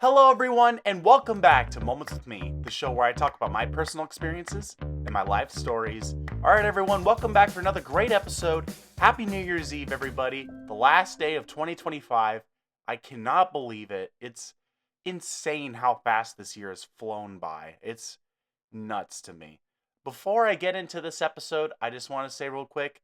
Hello, everyone, and welcome back to Moments with Me, the show where I talk about my personal experiences and my life stories. All right, everyone, welcome back for another great episode. Happy New Year's Eve, everybody. The last day of 2025. I cannot believe it. It's insane how fast this year has flown by. It's nuts to me. Before I get into this episode, I just want to say real quick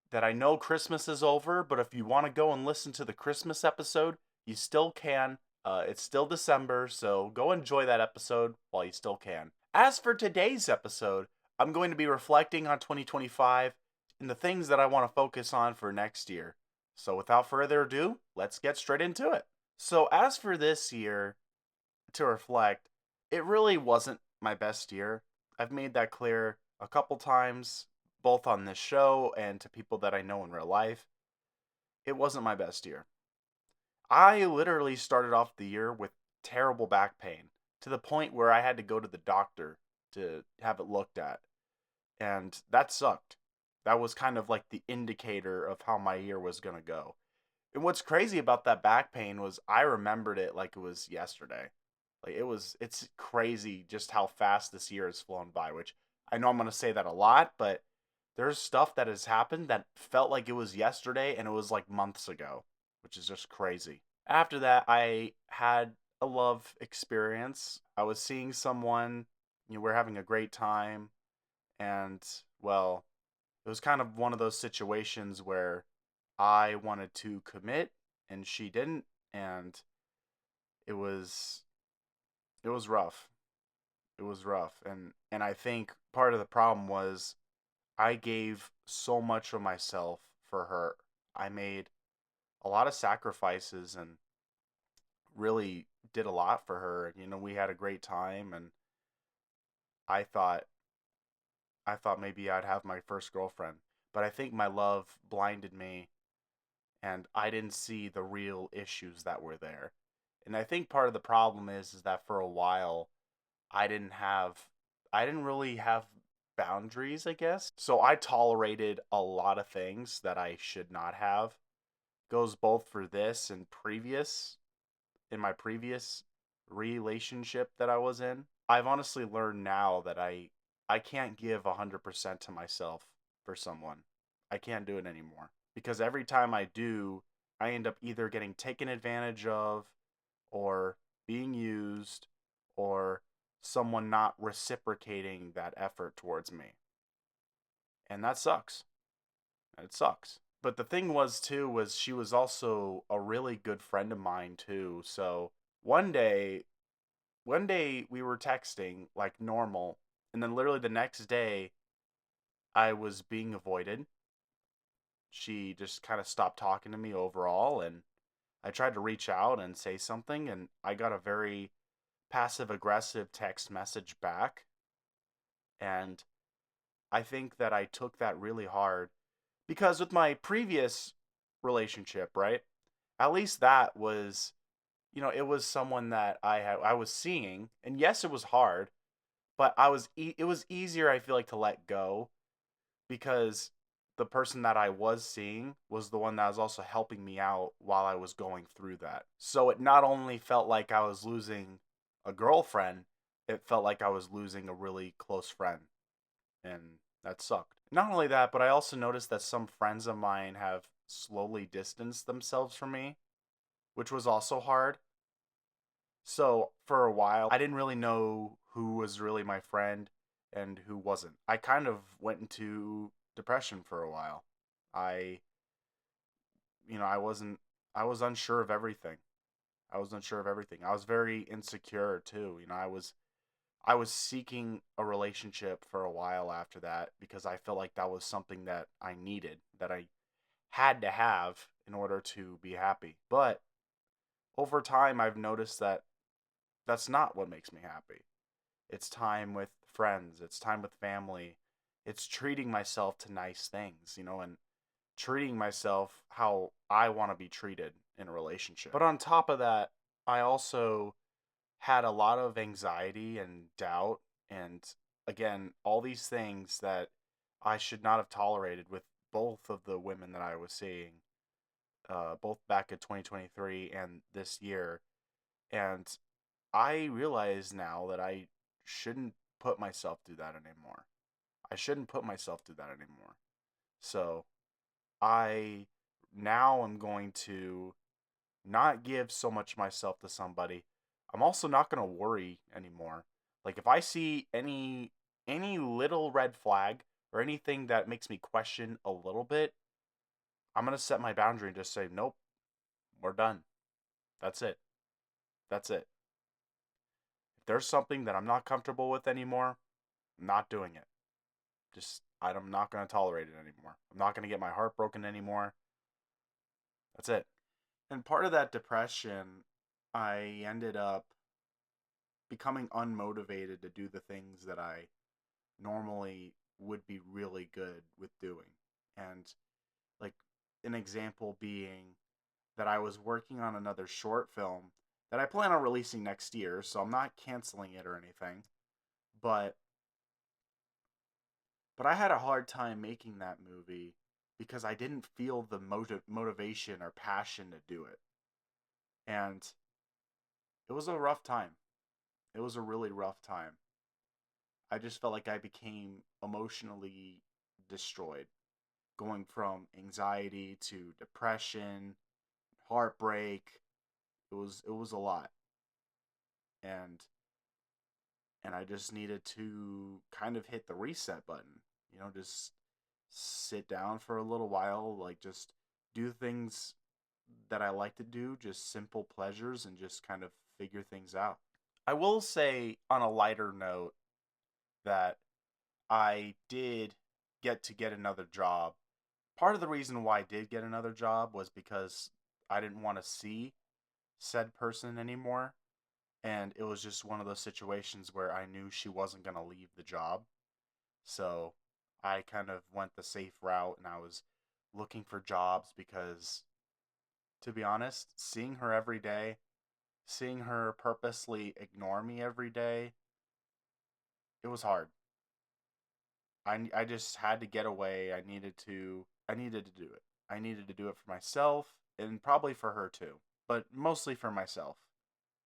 that I know Christmas is over, but if you want to go and listen to the Christmas episode, you still can. It's still December, so go enjoy that episode while you still can. As for today's episode, I'm going to be reflecting on 2025 and the things that I want to focus on for next year. So without further ado, let's get straight into it. So, as for this year, to reflect, it really wasn't my best year. I've made that clear a couple times, both on this show and to people that I know in real life. It wasn't my best year. I literally started off the year with terrible back pain to the point where I had to go to the doctor to have it looked at. And that sucked. That was kind of like the indicator of how my year was going to go. And what's crazy about that back pain was I remembered it like it was yesterday. It's crazy just how fast this year has flown by, which I know I'm going to say that a lot, but there's stuff that has happened that felt like it was yesterday and it was like months ago, which is just crazy. After that, I had a love experience. I was seeing someone, we're having a great time, and well, it was kind of one of those situations where I wanted to commit and she didn't, and it was it was rough. It was rough, and I think part of the problem was I gave so much of myself for her. I made a lot of sacrifices and really did a lot for her. We had a great time, and I thought maybe I'd have my first girlfriend, but I think my love blinded me and I didn't see the real issues that were there. And I think part of the problem is that for a while I didn't have I didn't really have boundaries, I guess. So I tolerated a lot of things that I should not have. Goes both for this and in my previous relationship that I was in. I've honestly learned now that I can't give 100% to myself for someone. I can't do it anymore because every time I do, I end up either getting taken advantage of or being used or someone not reciprocating that effort towards me. And that sucks. It sucks. But the thing was too was she was also a really good friend of mine too. So one day one day we were texting like normal, and then literally the next day I was being avoided. She just kind of stopped talking to me overall, and I tried to reach out and say something, and I got a very passive aggressive text message back. And I think that I took that really hard because with my previous relationship, right? At least that was, it was someone that I was seeing, and yes, it was hard, but it was easier, I feel like, to let go because the person that I was seeing was the one that was also helping me out while I was going through that. So it not only felt like I was losing a girlfriend, it felt like I was losing a really close friend, and that sucked. Not only that, but I also noticed that some friends of mine have slowly distanced themselves from me, which was also hard. So for a while, I didn't really know who was really my friend and who wasn't. I kind of went into depression for a while. I, I wasn't, I was unsure of everything. I was unsure of everything. I was very insecure too. I was seeking a relationship for a while after that because I felt like that was something that I needed, that I had to have in order to be happy. But over time, I've noticed that that's not what makes me happy. It's time with friends, it's time with family, it's treating myself to nice things, and treating myself how I want to be treated in a relationship. But on top of that, I also had a lot of anxiety and doubt, and again, all these things that I should not have tolerated with both of the women that I was seeing, both back in 2023 and this year. And I realize now that I shouldn't put myself through that anymore. I shouldn't put myself through that anymore. So I now am going to not give so much myself to somebody. I'm also not going to worry anymore. Like if I see any little red flag or anything that makes me question a little bit, I'm going to set my boundary and just say, "Nope, we're done. That's it. That's it. If there's something that I'm not comfortable with anymore, I'm not doing it. I'm not going to tolerate it anymore. I'm not going to get my heart broken anymore. That's it." And part of that depression, I ended up becoming unmotivated to do the things that I normally would be really good with doing. And like an example being that I was working on another short film that I plan on releasing next year, so I'm not canceling it or anything. But I had a hard time making that movie because I didn't feel the motivation or passion to do it. And it was a rough time. It was a really rough time. I just felt like I became emotionally destroyed, going from anxiety to depression, heartbreak. It was a lot. And I just needed to kind of hit the reset button. Just sit down for a little while, like just do things that I like to do, just simple pleasures, and just kind of figure things out. I will say on a lighter note that I did get another job. Part of the reason why I did get another job was because I didn't want to see said person anymore. And it was just one of those situations where I knew she wasn't going to leave the job. So I kind of went the safe route and I was looking for jobs because, to be honest, seeing her every day, seeing her purposely ignore me every day, it was hard. I just had to get away. I needed to do it. I needed to do it for myself and probably for her too, but mostly for myself.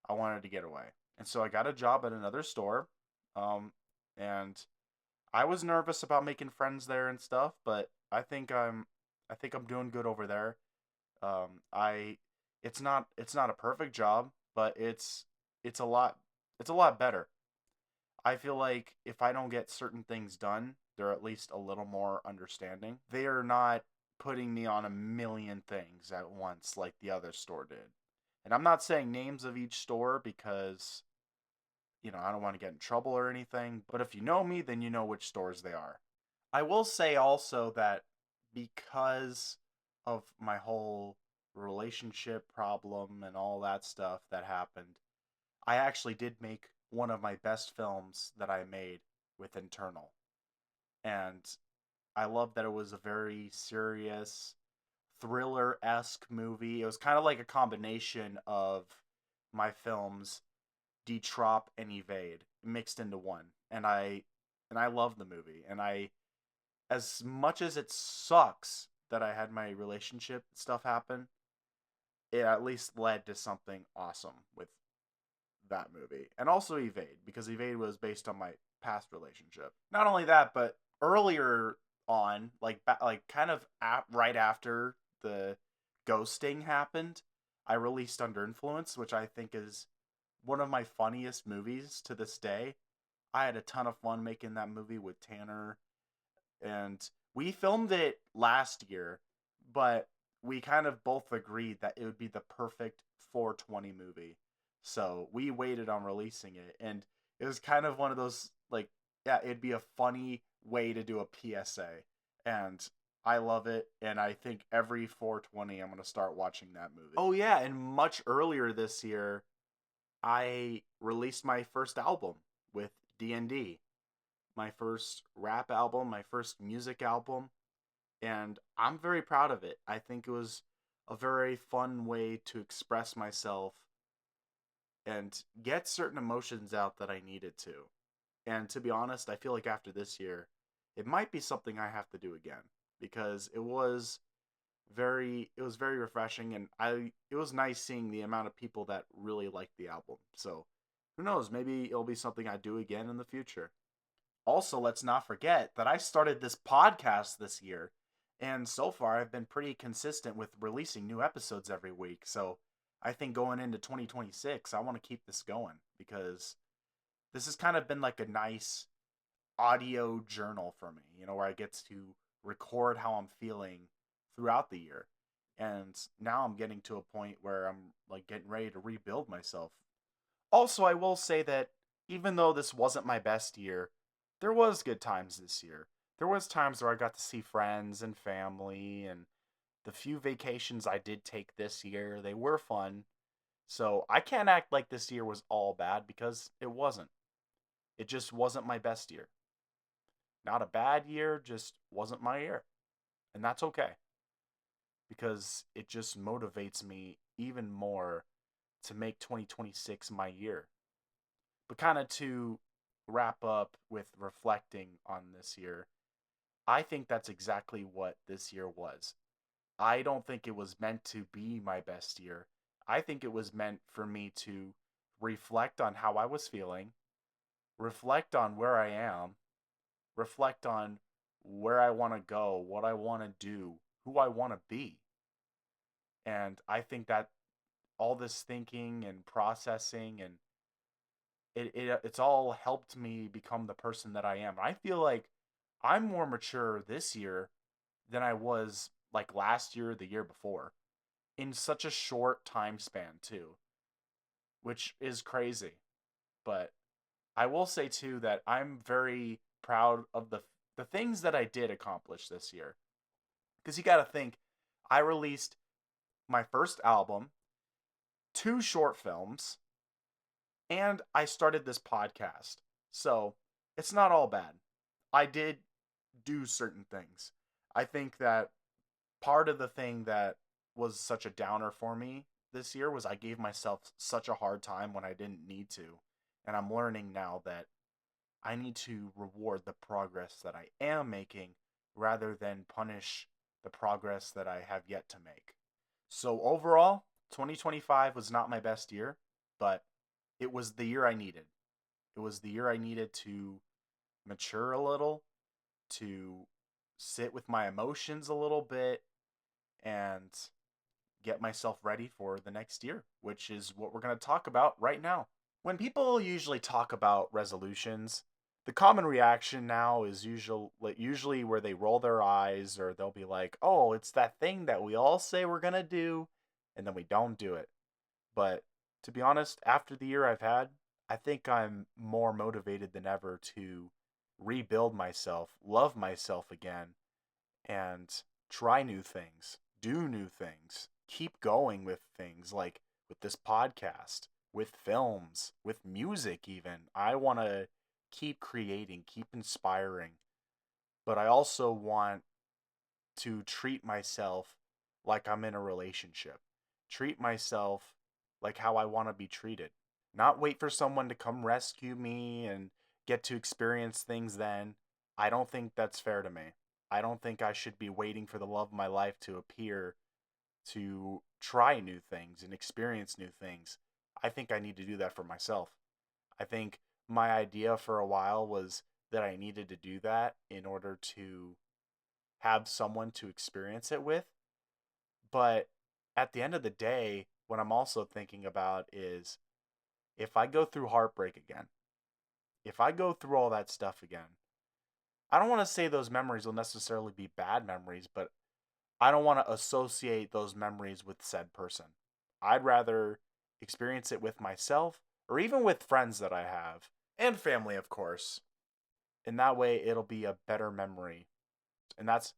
I wanted to get away. And so I got a job at another store. Um and I was nervous about making friends there and stuff, but I think I'm doing good over there. I it's not a perfect job, but it's a lot better. I feel like if I don't get certain things done, they're at least a little more understanding. They are not putting me on a million things at once like the other store did. And I'm not saying names of each store because, I don't want to get in trouble or anything, but if you know me, then you know which stores they are. I will say also that because of my whole relationship problem and all that stuff that happened, I actually did make one of my best films that I made with Internal. And I love that it was a very serious, thriller esque movie. It was kind of like a combination of my films, Detrop and Evade, mixed into one. And I love the movie. And as much as it sucks that I had my relationship stuff happen, it at least led to something awesome with that movie, and also Evade, because Evade was based on my past relationship. Not only that, but earlier on, like kind of right after the ghosting happened, I released Under Influence, which I think is one of my funniest movies to this day. I had a ton of fun making that movie with Tanner, and we filmed it last year, but we kind of both agreed that it would be the perfect 420 movie. So we waited on releasing it, and it was kind of one of those, like, yeah, it'd be a funny way to do a PSA. And I love it, and I think every 420 I'm going to start watching that movie. Oh yeah, and much earlier this year, I released my first album with D&D, my first rap album, my first music album, and I'm very proud of it. I think it was a very fun way to express myself and get certain emotions out that I needed to. And to be honest, I feel like after this year, it might be something I have to do again because it was very refreshing, and it was nice seeing the amount of people that really liked the album. So who knows, maybe it'll be something I do again in the future. Also, let's not forget that I started this podcast this year, and so far I've been pretty consistent with releasing new episodes every week. So I think going into 2026, I want to keep this going because this has kind of been like a nice audio journal for me, where I get to record how I'm feeling throughout the year. And now I'm getting to a point where I'm like getting ready to rebuild myself. Also, I will say that even though this wasn't my best year, there was good times this year. There was times where I got to see friends and family, and the few vacations I did take this year, they were fun. So I can't act like this year was all bad because it wasn't. It just wasn't my best year. Not a bad year, just wasn't my year. And that's okay because it just motivates me even more to make 2026 my year. But kind of to wrap up with reflecting on this year, I think that's exactly what this year was. I don't think it was meant to be my best year. I think it was meant for me to reflect on how I was feeling, reflect on where I am, reflect on where I want to go, what I want to do, who I want to be. And I think that all this thinking and processing and it's all helped me become the person that I am. I feel like I'm more mature this year than I was like last year, the year before, in such a short time span too, which is crazy. But I will say too that I'm very proud of the things that I did accomplish this year. Because you got to think, I released my first album, two short films, and I started this podcast. So it's not all bad. I did do certain things. I think that part of the thing that was such a downer for me this year was I gave myself such a hard time when I didn't need to. And I'm learning now that I need to reward the progress that I am making rather than punish the progress that I have yet to make. So overall, 2025 was not my best year, but it was the year I needed. It was the year I needed to mature a little, to sit with my emotions a little bit, and get myself ready for the next year, which is what we're going to talk about right now. When people usually talk about resolutions, the common reaction now is usually where they roll their eyes or they'll be like, "Oh, it's that thing that we all say we're going to do and then we don't do it." But to be honest, after the year I've had, I think I'm more motivated than ever to rebuild myself, love myself again, and try new things, do new things, keep going with things like with this podcast, with films, with music, even. I want to keep creating, keep inspiring, but I also want to treat myself like I'm in a relationship, treat myself like how I want to be treated, not wait for someone to come rescue me and get to experience things then. I don't think that's fair to me. I don't think I should be waiting for the love of my life to appear to try new things and experience new things. I think I need to do that for myself. I think my idea for a while was that I needed to do that in order to have someone to experience it with. But at the end of the day, what I'm also thinking about is if I go through heartbreak again, if I go through all that stuff again, I don't want to say those memories will necessarily be bad memories, but I don't want to associate those memories with said person. I'd rather experience it with myself or even with friends that I have and family, of course. In that way, it'll be a better memory. And that's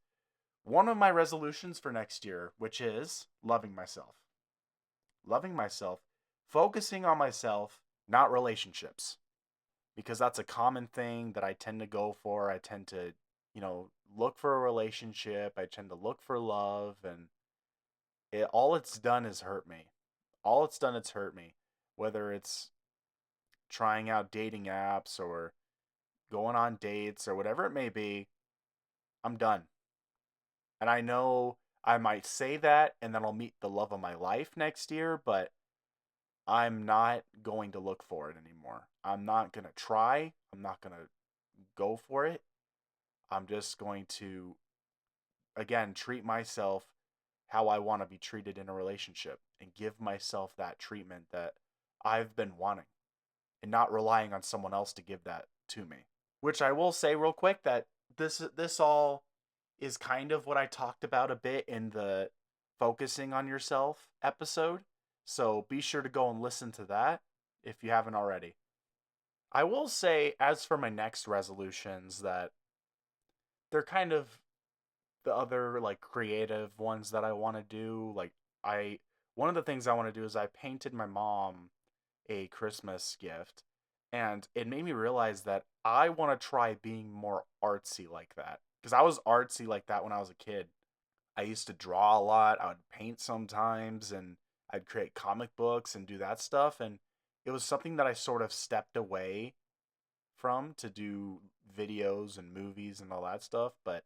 one of my resolutions for next year, which is loving myself. Loving myself, focusing on myself, not relationships. Because that's a common thing that I tend to go for. I tend to, look for a relationship. I tend to look for love, and all it's done is hurt me. All it's done is hurt me. Whether it's trying out dating apps or going on dates or whatever it may be, I'm done. And I know I might say that and then I'll meet the love of my life next year, but I'm not going to look for it anymore. I'm not going to try. I'm not going to go for it. I'm just going to, again, treat myself how I want to be treated in a relationship and give myself that treatment that I've been wanting and not relying on someone else to give that to me. Which I will say real quick that this all is kind of what I talked about a bit in the focusing on yourself episode. So be sure to go and listen to that if you haven't already. I will say, as for my next resolutions, that they're kind of the other like creative ones that I want to do. Like I one of the things I want to do is I painted my mom a Christmas gift, and it made me realize that I want to try being more artsy like that, because I was artsy like that when I was a kid. I used to draw a lot, I would paint sometimes, and I'd create comic books and do that stuff, and it was something that I sort of stepped away from to do videos and movies and all that stuff, but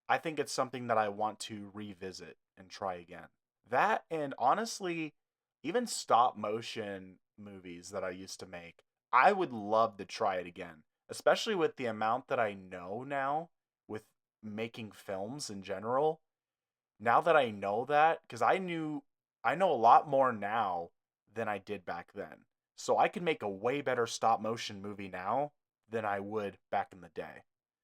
I think it's something that I want to revisit and try again. That, and honestly, even stop motion movies that I used to make, I would love to try it again, especially with the amount that I know now with making films in general. Now that I know that, because I know a lot more now than I did back then. So I can make a way better stop motion movie now than I would back in the day.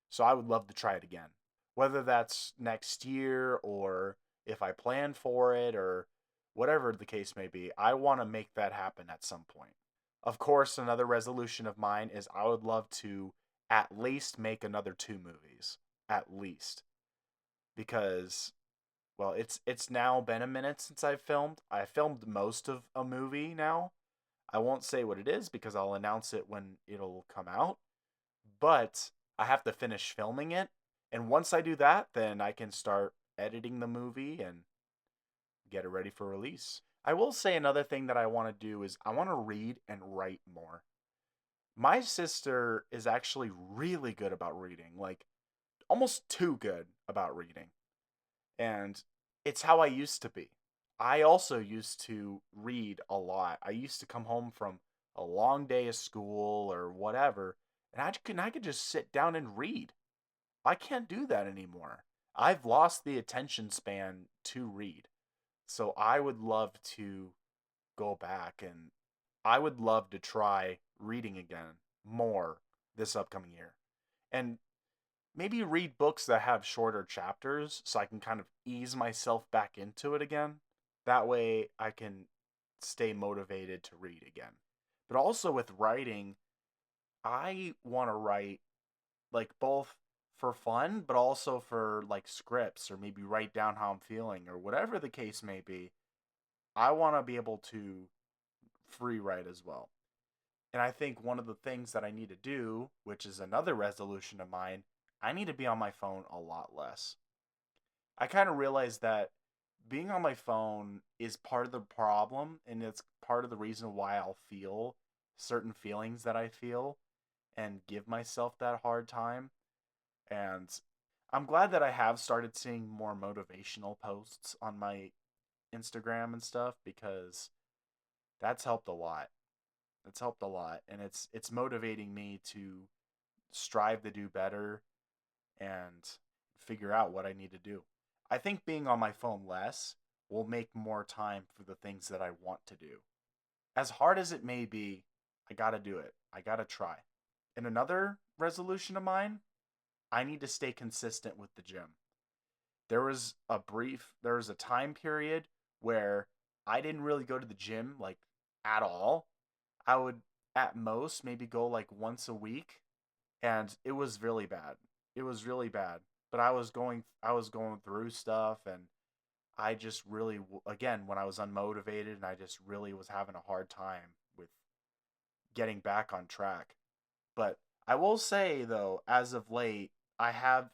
So I would love to try it again. Whether that's next year or if I plan for it or whatever the case may be, I want to make that happen at some point. Of course, another resolution of mine is I would love to at least make another two movies. At least. Because well, it's now been a minute since I've filmed. I filmed most of a movie now. I won't say what it is because I'll announce it when it'll come out, but I have to finish filming it. And once I do that, then I can start editing the movie and get it ready for release. I will say another thing that I want to do is I want to read and write more. My sister is actually really good about reading, like almost too good about reading. And it's how I used to be. I also used to read a lot. I used to come home from a long day of school or whatever, and I could just sit down and read. I can't do that anymore. I've lost the attention span to read. So I would love to go back, and I would love to try reading again more this upcoming year. And maybe read books that have shorter chapters so I can kind of ease myself back into it again. That way I can stay motivated to read again. But also with writing, I want to write like both for fun, but also for like scripts or maybe write down how I'm feeling or whatever the case may be. I want to be able to free write as well. And I think one of the things that I need to do, which is another resolution of mine, I need to be on my phone a lot less. I kind of realized that being on my phone is part of the problem and it's part of the reason why I'll feel certain feelings that I feel and give myself that hard time. And I'm glad that I have started seeing more motivational posts on my Instagram and stuff because that's helped a lot. It's helped a lot and it's motivating me to strive to do better and figure out what I need to do. I think being on my phone less will make more time for the things that I want to do. As hard as it may be, I got to do it. I got to try. And another resolution of mine, I need to stay consistent with the gym. There was a time period where I didn't really go to the gym like at all. I would at most maybe go like once a week, and it was really bad. It was really bad. But I was going through stuff, and I just really again when I was unmotivated, and I just really was having a hard time with getting back on track. But I will say though, as of late, I have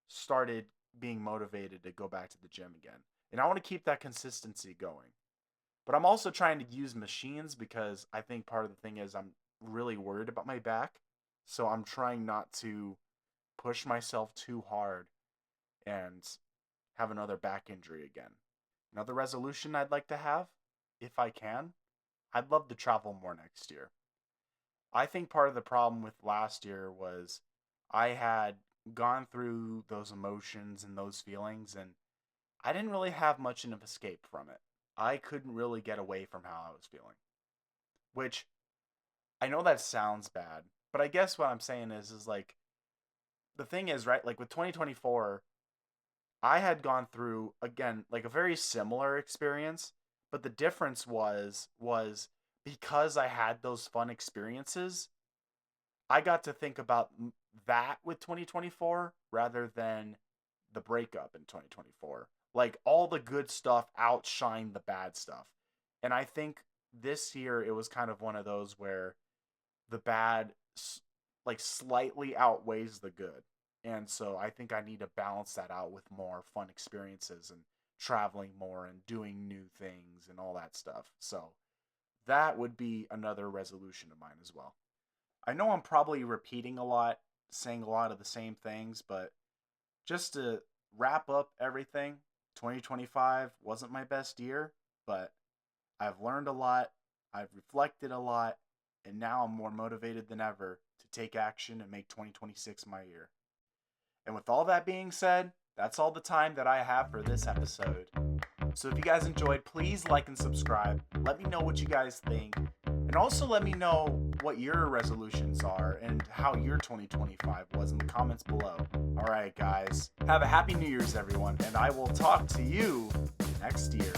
started being motivated to go back to the gym again. And I want to keep that consistency going. But I'm also trying to use machines because I think part of the thing is I'm really worried about my back. So I'm trying not to push myself too hard and have another back injury again. Another resolution I'd like to have, if I can, I'd love to travel more next year. I think part of the problem with last year was I had gone through those emotions and those feelings, and I didn't really have much of an escape from it. I couldn't really get away from how I was feeling. Which, I know that sounds bad, but I guess what I'm saying is like, the thing is, right, like with 2024, I had gone through, again, like a very similar experience, but the difference was because I had those fun experiences, I got to think about that with 2024 rather than the breakup in 2024. Like all the good stuff outshined the bad stuff. And I think this year it was kind of one of those where the bad like slightly outweighs the good. And so I think I need to balance that out with more fun experiences and traveling more and doing new things and all that stuff. So that would be another resolution of mine as well. I know I'm probably repeating a lot, saying a lot of the same things, but just to wrap up everything, 2025 wasn't my best year, but I've learned a lot, I've reflected a lot, and now I'm more motivated than ever to take action and make 2026 my year. And with all that being said, that's all the time that I have for this episode. So if you guys enjoyed, please like and subscribe. Let me know what you guys think. And also let me know what your resolutions are and how your 2025 was in the comments below. All right, guys. Have a happy New Year's, everyone. And I will talk to you next year.